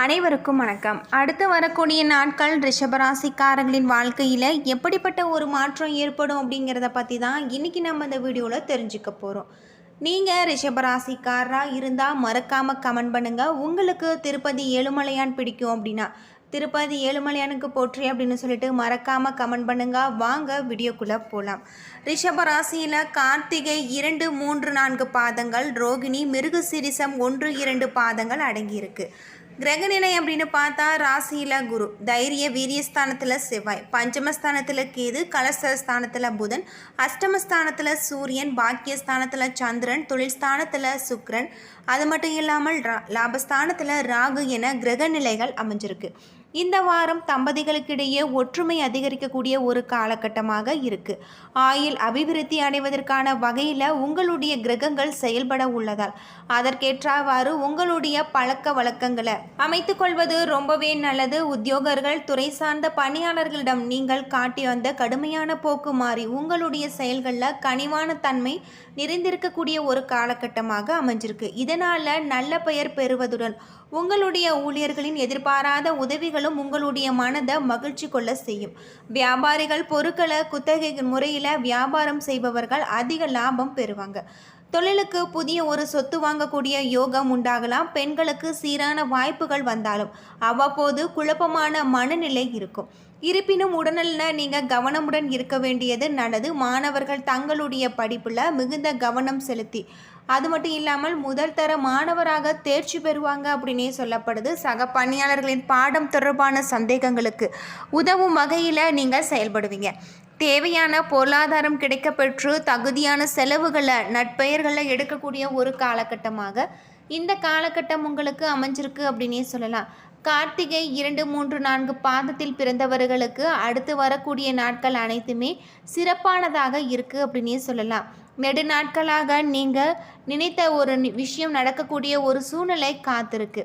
அனைவருக்கும் வணக்கம். அடுத்து வரக்கூடிய நாட்கள் ரிஷபராசிக்காரர்களின் வாழ்க்கையில் எப்படிப்பட்ட ஒரு மாற்றம் ஏற்படும் அப்படிங்கிறத பற்றி தான் இன்றைக்கி நம்ம இந்த வீடியோவில் தெரிஞ்சுக்க போகிறோம். நீங்கள் ரிஷபராசிக்காரராக இருந்தால் மறக்காமல் கமெண்ட் பண்ணுங்கள். உங்களுக்கு திருப்பதி ஏழுமலையான் பிடிக்கும் அப்படின்னா திருப்பதி ஏழுமலையானுக்கு போற்றி அப்படின்னு சொல்லிட்டு மறக்காமல் கமெண்ட் பண்ணுங்க. வாங்க வீடியோக்குள்ளே போகலாம். ரிஷபராசியில் கார்த்திகை 2, 3, 4 பாதங்கள், ரோகிணி, மிருகசீரிசம் 1, 2 பாதங்கள் அடங்கியிருக்கு. கிரகநிலை அப்படின்னு பார்த்தா ராசியில் குரு, தைரிய வீரியஸ்தானத்தில் செவ்வாய், பஞ்சமஸ்தானத்தில் கேது, கலசஸ்தானத்தில் புதன், அஷ்டமஸ்தானத்தில் சூரியன், பாக்கியஸ்தானத்தில் சந்திரன், தொழில் ஸ்தானத்தில் சுக்கிரன், அது மட்டும் இல்லாமல் லாபஸ்தானத்தில் ராகு என கிரகநிலைகள் அமைஞ்சிருக்கு. இந்த வாரம் தம்பதிகளுக்கிடையே ஒற்றுமை அதிகரிக்கக்கூடிய ஒரு காலகட்டமாக இருக்குது. ஆயுள் அபிவிருத்தி அடைவதற்கான வகையில் உங்களுடைய கிரகங்கள் செயல்பட உள்ளதால் அதற்கேற்றவாறு உங்களுடைய பழக்க வழக்கங்களை அமைத்து கொள்வது ரொம்பவே நல்லது. உத்தியோகர்கள், துறை சார்ந்த பணியாளர்களிடம் நீங்கள் காட்டி வந்த கடுமையான போக்கு மாறி உங்களுடைய செயல்களில் கனிவான தன்மை நிறைந்திருக்கக்கூடிய ஒரு காலகட்டமாக அமைஞ்சிருக்கு. இதனால் நல்ல பெயர் பெறுவதுடன் உங்களுடைய ஊழியர்களின் எதிர்பாராத உதவிகளும் உங்களுடைய மனதை மகிழ்ச்சி கொள்ள செய்யும். வியாபாரிகள், பொருட்களை குத்தகை முறையில் வியாபாரம் செய்பவர்கள் அதிக லாபம் பெறுவாங்க. தொழிலுக்கு புதிய ஒரு சொத்து வாங்கக்கூடிய யோகம் உண்டாகலாம். பெண்களுக்கு சீரான வாய்ப்புகள் வந்தாலும் அவ்வப்போது குழப்பமான மனநிலை இருக்கும். இருப்பினும் உடல்நல நீங்கள் கவனமுடன் இருக்க வேண்டியது நல்லது. மாணவர்கள் தங்களுடைய படிப்பில் மிகுந்த கவனம் செலுத்தி அது மட்டும் இல்லாமல் முதல் தர மாணவராக தேர்ச்சி பெறுவாங்க அப்படின்னே சொல்லப்படுது. சக பணியாளர்களின் பாடம் தொடர்பான சந்தேகங்களுக்கு உதவும் வகையில் நீங்கள் செயல்படுவீங்க. தேவையான பொருளாதாரம் கிடைக்கப்பெற்று தகுதியான செலவுகளை நட்பெயர்களை எடுக்கக்கூடிய ஒரு காலகட்டமாக இந்த காலகட்டம் உங்களுக்கு அமைஞ்சிருக்கு அப்படின்னே சொல்லலாம். கார்த்திகை 2, 3, 4 பாதத்தில் பிறந்தவர்களுக்கு அடுத்து வரக்கூடிய நாட்கள் அனைத்துமே சிறப்பானதாக இருக்குது அப்படின்னே சொல்லலாம். நெடு நாட்களாக நீங்கள் நினைத்த ஒரு விஷயம் நடக்கக்கூடிய ஒரு சூழ்நிலை காத்திருக்கு.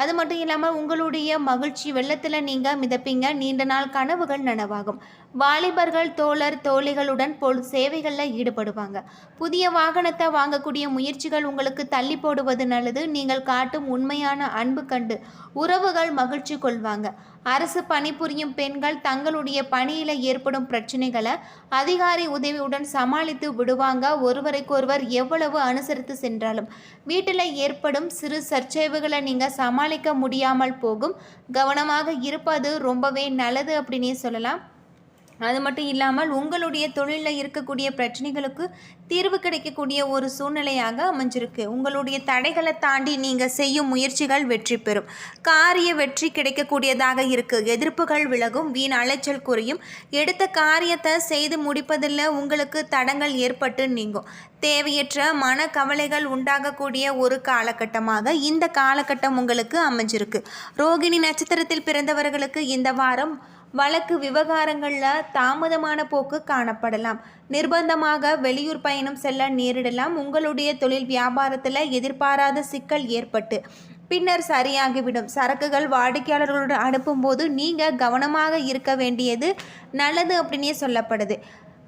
அது மட்டும் இல்லாமல் உங்களுடைய மகிழ்ச்சி வெள்ளத்தில் நீங்கள் மிதப்பீங்க. நீண்ட நாள் கனவுகள் நனவாகும். வாலிபர்கள் தோழர் தோழிகளுடன் சேவைகளில் ஈடுபடுவாங்க. புதிய வாகனத்தை வாங்கக்கூடிய முயற்சிகள் உங்களுக்கு தள்ளி போடுவது நல்லது. நீங்கள் காட்டும் உண்மையான அன்பு கண்டு உறவுகள் மகிழ்ச்சி கொள்வாங்க. அரசு பணிபுரியும் பெண்கள் தங்களுடைய பணியில் ஏற்படும் பிரச்சனைகளை அதிகாரி உதவியுடன் சமாளித்து விடுவாங்க. ஒருவருக்கொருவர் எவ்வளவு அனுசரித்து சென்றாலும் வீட்டில் ஏற்படும் சிறு சர்ச்சைவுகளை நீங்கள் சமாளிக்க முடியாமல் போகும். கவனமாக இருப்பது ரொம்பவே நல்லது அப்படின்னே சொல்லலாம். அது மட்டும் இல்லாமல் உங்களுடைய தொழிலில் இருக்கக்கூடிய பிரச்சனைகளுக்கு தீர்வு கிடைக்கக்கூடிய ஒரு சூழ்நிலையாக அமைஞ்சிருக்கு. உங்களுடைய தடைகளை தாண்டி நீங்கள் செய்யும் முயற்சிகள் வெற்றி பெறும். காரிய வெற்றி கிடைக்கக்கூடியதாக இருக்குது. எதிர்ப்புகள் விலகும். வீண் அலைச்சல் குறையும். எடுத்த காரியத்தை செய்து முடிப்பதில் உங்களுக்கு தடங்கள் ஏற்பட்டு நீங்கும். தேவையற்ற மன கவலைகள் உண்டாகக்கூடிய ஒரு காலகட்டமாக இந்த காலகட்டம் உங்களுக்கு அமைஞ்சிருக்கு. ரோகிணி நட்சத்திரத்தில் பிறந்தவர்களுக்கு இந்த வாரம் வழக்கு விவகாரங்களில் தாமதமான போக்கு காணப்படலாம். நிர்பந்தமாக வெளியூர் பயணம் செல்ல நேரிடலாம். உங்களுடைய தொழில் வியாபாரத்தில் எதிர்பாராத சிக்கல் ஏற்பட்டு பின்னர் சரியாகிவிடும். சரக்குகள் வாடிக்கையாளர்களுடன் அனுப்பும்போது நீங்கள் கவனமாக இருக்க வேண்டியது நல்லது அப்படின்னே சொல்லப்படுது.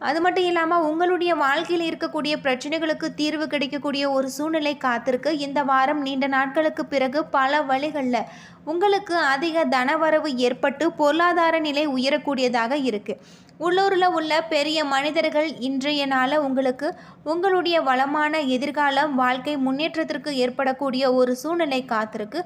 அது மட்டும் இல்லாமல் உங்களுடைய வாழ்க்கையில் இருக்கக்கூடிய பிரச்சனைகளுக்கு தீர்வு கிடைக்கக்கூடிய ஒரு சூழ்நிலை காத்திருக்கு. இந்த வாரம் நீண்ட நாட்களுக்கு பிறகு பல வழிகளில் உங்களுக்கு அதிக தனவரவு ஏற்பட்டு பொருளாதார நிலை உயரக்கூடியதாக இருக்குது. உள்ளூரில் உள்ள பெரிய மனிதர்கள் இன்றைய நாள உங்களுக்கு உங்களுடைய வளமான எதிர்காலம் வாழ்க்கை முன்னேற்றத்திற்கு ஏற்படக்கூடிய ஒரு சூழ்நிலை காத்திருக்கு.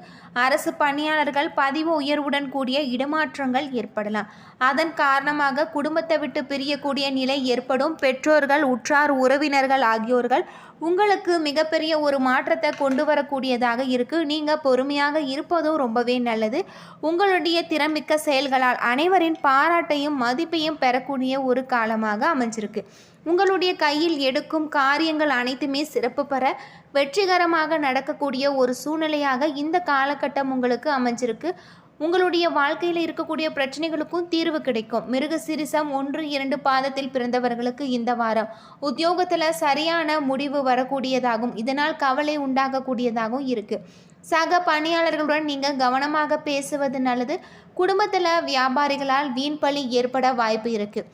அரசு பணியாளர்கள் பதிவு உயர்வுடன் கூடிய இடமாற்றங்கள் ஏற்படலாம். அதன் காரணமாக குடும்பத்தை விட்டு பிரியக்கூடிய நிலை ஏற்படும். பெற்றோர்கள், உற்றார் உறவினர்கள் ஆகியோர்கள் உங்களுக்கு மிகப்பெரிய ஒரு மாற்றத்தை கொண்டு வரக்கூடியதாக இருக்குது. நீங்கள் பொறுமையாக இருப்பதும் ரொம்பவே நல்லது. உங்களுடைய திறமிக்க செயல்களால் அனைவரின் பாராட்டையும் மதிப்பையும் பெறக்கூடிய ஒரு காலமாக அமைஞ்சிருக்கு. உங்களுடைய கையில் எடுக்கும் காரியங்கள் அனைத்துமே சிறப்பு பெற வெற்றிகரமாக நடக்கக்கூடிய ஒரு சூழ்நிலையாக இந்த காலகட்டம் உங்களுக்கு அமைஞ்சிருக்கு. உங்களுடைய வாழ்க்கையில் இருக்கக்கூடிய பிரச்சனைகளுக்கும் தீர்வு கிடைக்கும். மிருகசீரிசம் 1, 2 பாதத்தில் பிறந்தவர்களுக்கு இந்த வாரம் உத்தியோகத்தில் சரியான முடிவு வரக்கூடியதாகவும் இதனால் கவலை உண்டாகக்கூடியதாகவும் இருக்குது. சக பணியாளர்களுடன் நீங்கள் கவனமாக பேசுவது நல்லது. குடும்பத்தில் வியாபாரிகளால் வீண் பழி ஏற்பட வாய்ப்பு இருக்குது.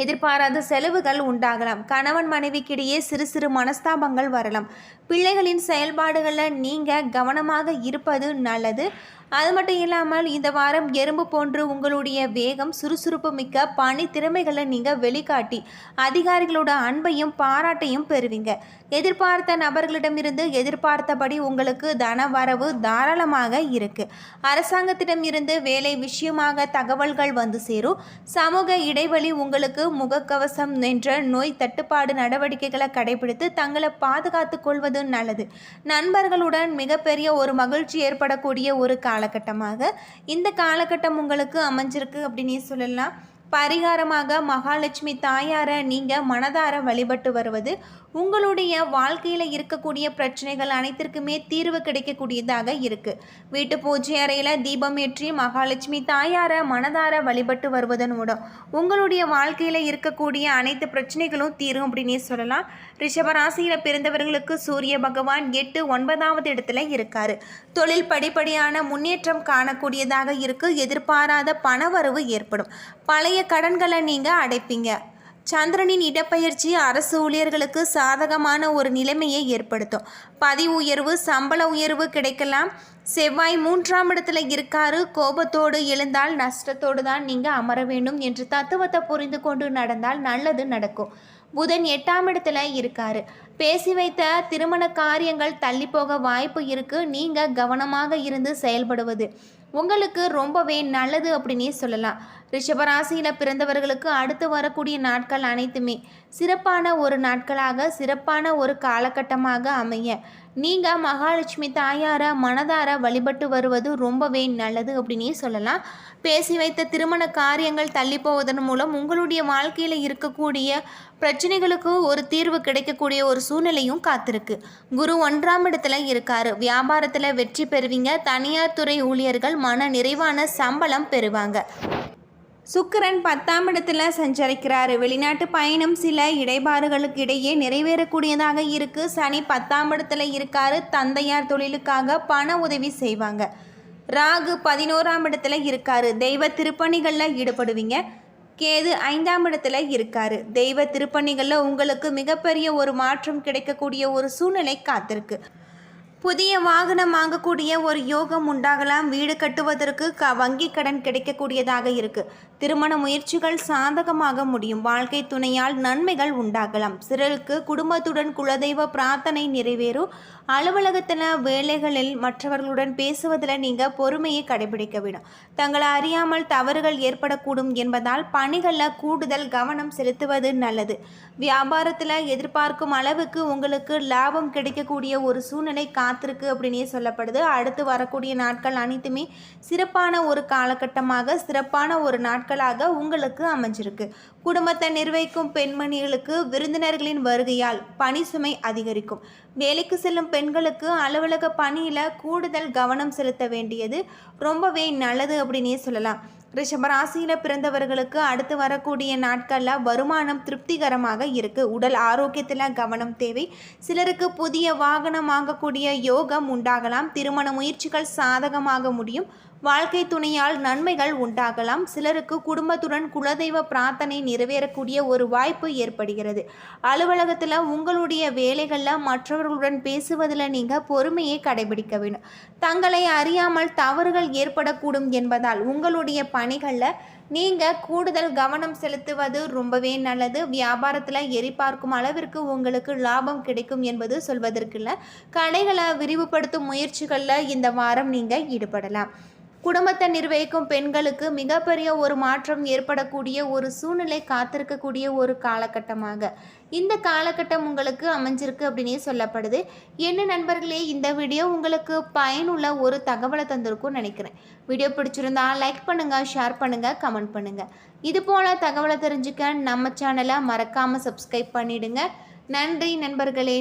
எதிர்பாராத செலவுகள் உண்டாகலாம். கணவன் மனைவிக்கிடையே சிறு சிறு மனஸ்தாபங்கள் வரலாம். பிள்ளைகளின் செயல்பாடுகளில் நீங்கள் கவனமாக இருப்பது நல்லது. அது மட்டும் இல்லாமல் இந்த வாரம் எறும்பு போன்று உங்களுடைய வேகம், சுறுசுறுப்பு மிக்க பணி திறமைகளை நீங்கள் வெளிக்காட்டி அதிகாரிகளோட அன்பையும் பாராட்டையும் பெறுவீங்க. எதிர்பார்த்த நபர்களிடமிருந்து எதிர்பார்த்தபடி உங்களுக்கு தன வரவு தாராளமாக இருக்கு. அரசாங்கத்திடம் இருந்து வேலை விஷயமாக தகவல்கள் வந்து சேரும். சமூக இடைவெளி உங்களுக்கு முகக்கவசம் என்ற நோய் தட்டுப்பாடு நடவடிக்கைகளை கடைபிடித்து தங்களை பாதுகாத்து கொள்வது நல்லது. நண்பர்களுடன் மிகப்பெரிய ஒரு மகிழ்ச்சி ஏற்படக்கூடிய ஒரு காலகட்டமாக இந்த காலகட்டம் உங்களுக்கு அமைஞ்சிருக்கு அப்படின்னு சொல்லலாம். பரிகாரமாக மகாலட்சுமி தாயாரை நீங்கள் மனதார வழிபட்டு வருவது உங்களுடைய வாழ்க்கையில் இருக்கக்கூடிய பிரச்சனைகள் அனைத்திற்குமே தீர்வு கிடைக்கக்கூடியதாக இருக்குது. வீட்டு பூஜை அறையில் தீபம் ஏற்றி மகாலட்சுமி தாயாரை மனதார வழிபட்டு வருவதன் மூலம் உங்களுடைய வாழ்க்கையில் இருக்கக்கூடிய அனைத்து பிரச்சனைகளும் தீரும் அப்படின்னே சொல்லலாம். ரிஷபராசியில் பிறந்தவர்களுக்கு சூரிய பகவான் 8, 9வது இடத்துல இருக்காரு. தொழில் படிப்படியான முன்னேற்றம் காணக்கூடியதாக இருக்குது. எதிர்பாராத பணவரவு ஏற்படும். பழைய கடன்களை நீங்கள் அடைப்பீங்க. சந்திரனின் இடப்பெயர்ச்சி அரசு ஊழியர்களுக்கு சாதகமான ஒரு நிலைமையை ஏற்படுத்தும். பதவி உயர்வு, சம்பள உயர்வு கிடைக்கலாம். செவ்வாய் 3ஆம் இடத்துல இருக்காரு. கோபத்தோடு எழுந்தால் நஷ்டத்தோடு தான் நீங்கள் அமர வேண்டும் என்று தத்துவத்தை புரிந்து கொண்டு நடந்தால் நல்லது நடக்கும். புதன் 8ஆம் இடத்துல இருக்காரு. பேசி வைத்த திருமண காரியங்கள் தள்ளி போக வாய்ப்பு இருக்கு. நீங்கள் கவனமாக இருந்து செயல்படுவது உங்களுக்கு ரொம்பவே நல்லது அப்படின்னே சொல்லலாம். ரிஷபராசியில் பிறந்தவர்களுக்கு அடுத்து வரக்கூடிய நாட்கள் அனைத்துமே சிறப்பான ஒரு நாட்களாக, சிறப்பான ஒரு காலகட்டமாக அமைய நீங்கள் மகாலட்சுமி தாயாரை மனதார வழிபட்டு வருவது ரொம்பவே நல்லது அப்படின்னே சொல்லலாம். பேசி வைத்த திருமண காரியங்கள் தள்ளி போவதன் மூலம் உங்களுடைய வாழ்க்கையில் இருக்கக்கூடிய பிரச்சனைகளுக்கு ஒரு தீர்வு கிடைக்கக்கூடிய ஒரு சூழ்நிலையும் காத்திருக்கு. குரு 1ஆம் இடத்துல இருக்காரு. வியாபாரத்தில் வெற்றி பெறுவீங்க. தனியார் துறை ஊழியர்கள் மன நிறைவான சம்பளம் பெறுவாங்க. சுக்கிரன் 10ஆம் இடத்துல சஞ்சரிக்கிறாரு. வெளிநாட்டு பயணம் சில இடைபாடுகளுக்கு இடையே நிறைவேறக்கூடியதாக இருக்கு. சனி 10ஆம் இடத்துல இருக்காரு. தந்தையார் தொழிலுக்காக பண உதவி செய்வாங்க. ராகு 11ஆம் இடத்துல இருக்காரு. தெய்வ திருப்பணிகளில் ஈடுபடுவீங்க. கேது 5ஆம் இடத்துல இருக்காரு. தெய்வ திருப்பணிகளில் உங்களுக்கு மிகப்பெரிய ஒரு மாற்றம் கிடைக்கக்கூடிய ஒரு சூழ்நிலை காத்திருக்கு. புதிய வாகனம் வாங்கக்கூடிய ஒரு யோகம் உண்டாகலாம். வீடு கட்டுவதற்கு வங்கி கடன் கிடைக்கக்கூடியதாக இருக்கு. திருமண முயற்சிகள் சாதகமாக முடியும். வாழ்க்கை துணையால் நன்மைகள் உண்டாகலாம். சிலருக்கு குடும்பத்துடன் குலதெய்வ பிரார்த்தனை நிறைவேறும். அலுவலகத்தில் வேலைகளில் மற்றவர்களுடன் பேசுவதில் நீங்கள் பொறுமையை கடைபிடிக்க வேண்டும். தங்களை அறியாமல் தவறுகள் ஏற்படக்கூடும் என்பதால் பணிகளில் கூடுதல் கவனம் செலுத்துவது நல்லது. வியாபாரத்தில் எதிர்பார்க்கும் அளவுக்கு உங்களுக்கு லாபம் கிடைக்கக்கூடிய ஒரு சூழ்நிலை காத்திருக்கு அப்படின்னே சொல்லப்படுது. அடுத்து வரக்கூடிய நாட்கள் அனைத்துமே சிறப்பான ஒரு காலகட்டமாக, சிறப்பான ஒரு நாட்களாக உங்களுக்கு அமைஞ்சிருக்கு. குடும்பத்தை நிர்வகிக்கும் பெண்மணிகளுக்கு விருந்தினர்களின் வருகையால் பணி சுமை அதிகரிக்கும். வேலைக்கு செல்லும் பெண்களுக்கு அலுவலக பணியில் கூடுதல் கவனம் செலுத்த வேண்டியது ரொம்பவே நல்லது அப்படின்னே சொல்லலாம். ரிஷபராசியில் பிறந்தவர்களுக்கு அடுத்து வரக்கூடிய நாட்களில் வருமானம் திருப்திகரமாக இருக்குது. உடல் ஆரோக்கியத்தில் கவனம் தேவை. சிலருக்கு புதிய வாகனம் வாங்கக்கூடிய யோகம் உண்டாகலாம். திருமண முயற்சிகள் சாதகமாக முடியும். வாழ்க்கை துணையால் நன்மைகள் உண்டாகலாம். சிலருக்கு குடும்பத்துடன் குலதெய்வ பிரார்த்தனை நிறைவேறக்கூடிய ஒரு வாய்ப்பு ஏற்படுகிறது. அலுவலகத்தில் உங்களுடைய வேலைகளில் மற்றவர்களுடன் பேசுவதில் நீங்கள் பொறுமையை கடைபிடிக்க வேண்டும். தங்களை அறியாமல் தவறுகள் ஏற்படக்கூடும் என்பதால் உங்களுடைய பணிகளில் நீங்கள் கூடுதல் கவனம் செலுத்துவது ரொம்பவே நல்லது. வியாபாரத்தில் எதிர்பார்க்கும் அளவிற்கு உங்களுக்கு லாபம் கிடைக்கும் என்பது சொல்வதற்கில்லை. கடைகளை விரிவுபடுத்தும் முயற்சிகளில் இந்த வாரம் நீங்கள் ஈடுபடலாம். குடும்பத்தை நிர்வகிக்கும் பெண்களுக்கு மிகப்பெரிய ஒரு மாற்றம் ஏற்படக்கூடிய ஒரு சூழ்நிலை காத்திருக்கக்கூடிய ஒரு காலகட்டமாக இந்த காலகட்டம் உங்களுக்கு அமைஞ்சிருக்கு அப்படின்னே சொல்லப்படுது. என்ன நண்பர்களே, இந்த வீடியோ உங்களுக்கு பயனுள்ள ஒரு தகவலை தந்திருக்கும்னு நினைக்கிறேன். வீடியோ பிடிச்சிருந்தா லைக் பண்ணுங்கள், ஷேர் பண்ணுங்கள், கமெண்ட் பண்ணுங்கள். இது போல் தகவலை தெரிஞ்சுக்க நம்ம சேனலை மறக்காமல் சப்ஸ்கிரைப் பண்ணிவிடுங்க. நன்றி நண்பர்களே.